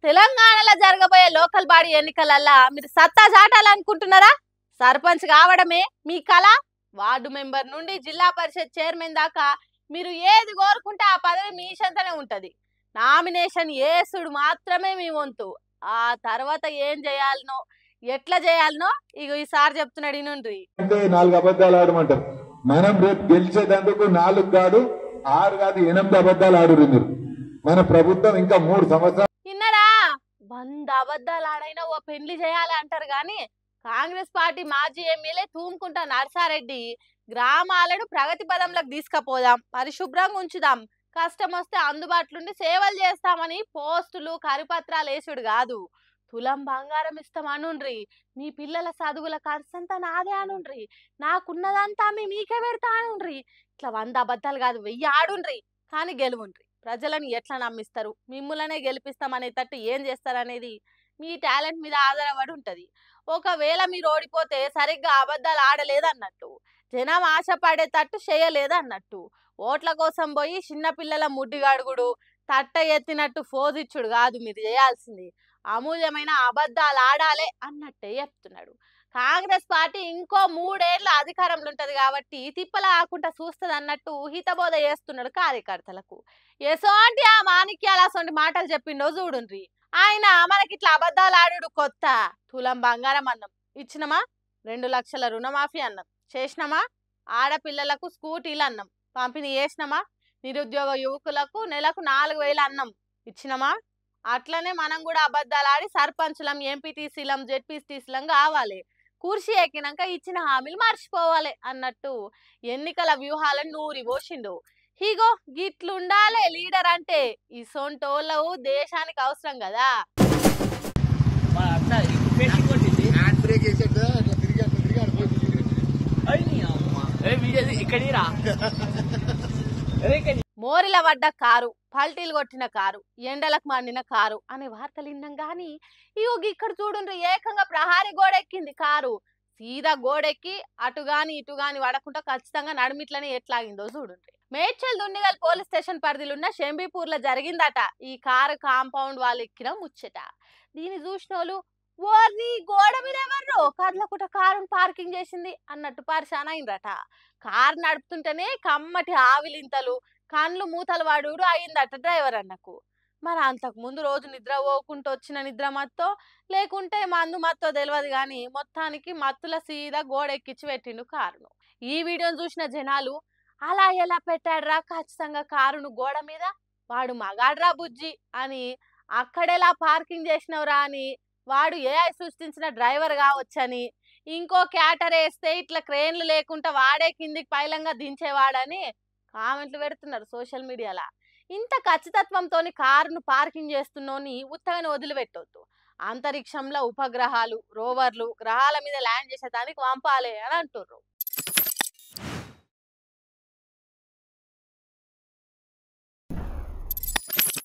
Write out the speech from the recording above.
తెలంగాణలో జరగబోయే local body ఎన్నికలల్లా మీరు సత్తా చాటాలనుకుంటున్నారా? సర్పంచ్ కావడమే మీ కళ. వార్డు మెంబర్ నుండి జిల్లా పరిషత్ చైర్మన్ దాకా మీరు ఏది కోరుకుంటే ఆ పదవి మీ చెంతనే ఉంటది. నామినేషన్ ఏసుడు మాత్రమే మీ వంతు. ఆ తర్వాత ఏం చేయాలనో ఎట్లా చేయాలనో ఇగో ఈసారి చెప్తున్నాడు ఇనుండ్రి. అంటే 4 అబద్ధాలు ఆడమంటారు. మనం రేపు గెలిచేదందుకు 4 కాదు 6 కాదు 8 అబద్ధాలు ఆడురు మీరు. మన ప్రభుత్వం ఇంకా 3 సంవత్సరాలు విన్నరా? 100 అబద్ధాలు ఆడైనా ఓ పెళ్లి చేయాలి అంటారు గాని కాంగ్రెస్ పార్టీ మాజీ ఎమ్మెల్యే తూముకుంట నర్సారెడ్డి గ్రామాలను ప్రగతి పదంలోకి తీసుకుపోదాం, పరిశుభ్రంగా ఉంచుదాం, కష్టం వస్తే అందుబాటులోండి సేవలు చేస్తామని పోస్టులు కరిపత్రాలు వేసుడు కాదు, తులం బంగారం ఇస్తామనుండ్రి, మీ పిల్లల చదువుల ఖర్చంతా నాదే అనుండ్రి, నాకున్నదంతా మీకే పెడతా అనుండ్రి. ఇట్లా 100 అబద్ధాలు కాదు 1000 ఆడుండ్రి, కానీ గెలువుండ్రి. ప్రజలను ఎట్లా నమ్మిస్తారు, మిమ్ములనే గెలిపిస్తామనేటట్టు ఏం చేస్తారనేది మీ టాలెంట్ మీద ఆధారపడి ఉంటుంది. ఒకవేళ మీరు ఓడిపోతే సరిగ్గా అబద్ధాలు ఆడలేదన్నట్టు, జనం ఆశపడేటట్టు చేయలేదన్నట్టు, ఓట్ల కోసం పోయి చిన్నపిల్లల ముడ్డిగడుగుడు, తట్ట ఎత్తినట్టు ఫోజిచ్చుడు కాదు మీరు చేయాల్సింది, అమూల్యమైన అబద్ధాలు ఆడాలే అన్నట్టే చెప్తున్నాడు. కాంగ్రెస్ పార్టీ ఇంకో 3 ఏళ్ళ అధికారంలో ఉంటది కాబట్టి తిప్పల కాకుండా చూస్తుంది అన్నట్టు హితబోధ చేస్తున్నాడు కార్యకర్తలకు. ఎసోంటి ఆ మాణిక్యాల అసోంటి మాటలు చెప్పిండో చూడుండ్రి. ఆయన మనకి ఇట్లా అబద్ధాలు ఆడు కొత్త, తులం బంగారం అన్నం ఇచ్చినమా, 2 లక్షల రుణమాఫీ అన్నం చేసినమా, ఆడపిల్లలకు స్కూటీలు అన్నం పంపిణీ చేసినమా, నిరుద్యోగ యువకులకు నెలకు 4000 అన్నం ఇచ్చినమా, అట్లనే మనం కూడా అబద్ధాలు ఆడి సర్పంచులం ఎంపీటీసీలం జెడ్పీటీసీలం కావాలి, కుర్చీ ఎక్కినాక ఇచ్చిన హామీలు మర్చిపోవాలి అన్నట్టు ఎన్నికల వ్యూహాలను నూరి పోసిండు. ఇగో గిట్లుండాలే లీడర్ అంటే. ఈ సొంటోళ్ళు దేశానికి అవసరం కదా. మోరిల పడ్డ కారు, పల్టీలు కొట్టిన కారు, ఎండలకు మండిన కారు అనే వార్తలు విన్నాం గాని ఇగో ఇక్కడ చూడుండ్రి, ఏకంగా ప్రహారీ గోడెక్కింది కారు. సీదా గోడెక్కి అటుగాని ఇటుగాని పడకుండా ఖచ్చితంగా నడిమిట్లని ఎట్లాగిందో చూడుండ్రి. మేడ్చల్ దుండిగల్ పోలీస్ స్టేషన్ పరిధిలో ఉన్న షంబీపూర్ లో జరిగిందట ఈ కారు కాంపౌండ్ వాళ్ళు ఎక్కిన ముచ్చట. దీన్ని చూసిన వాళ్ళు ఓర్ని గోడ మీద ఎవర్రో కదలకుట కారును పార్కింగ్ చేసింది అన్నట్టు పరిశాన్ అయిందట. కారు నడుపుతుంటేనే కమ్మటి ఆవిలింతలు, కండ్లు మూతలు వాడు అయిందట డ్రైవర్ అన్నకు. మరి అంతకు ముందు రోజు నిద్ర పోకుంటూ వచ్చిన నిద్ర మత్తో లేకుంటే మందు మత్తో తెలియదు కానీ మొత్తానికి మత్తుల సీదా గోడెక్కించి పెట్టిండు కారును. ఈ వీడియోను చూసిన జనాలు అలా ఎలా పెట్టాడ్రా ఖచ్చితంగా కారును గోడ మీద, వాడు మగాడ్రా బుజ్జి అని, అక్కడెలా పార్కింగ్ చేసినవరా అని, వాడు ఏఐ సృష్టించిన డ్రైవర్ కావచ్చని, ఇంకో క్యాటర్ వేస్తే ఇట్లా క్రేన్లు లేకుండా వాడే కిందికి పైలంగా దించేవాడని కామెంట్లు పెడుతున్నారు సోషల్ మీడియాలో. ఇంత ఖచ్చితత్వంతో కారును పార్కింగ్ చేస్తున్నోని ఉత్తగానే వదిలిపెట్టొద్దు. అంతరిక్షంలో ఉపగ్రహాలు రోవర్లు గ్రహాల మీద ల్యాండ్ చేసేదానికి పంపాలి అని అంటుర్రు.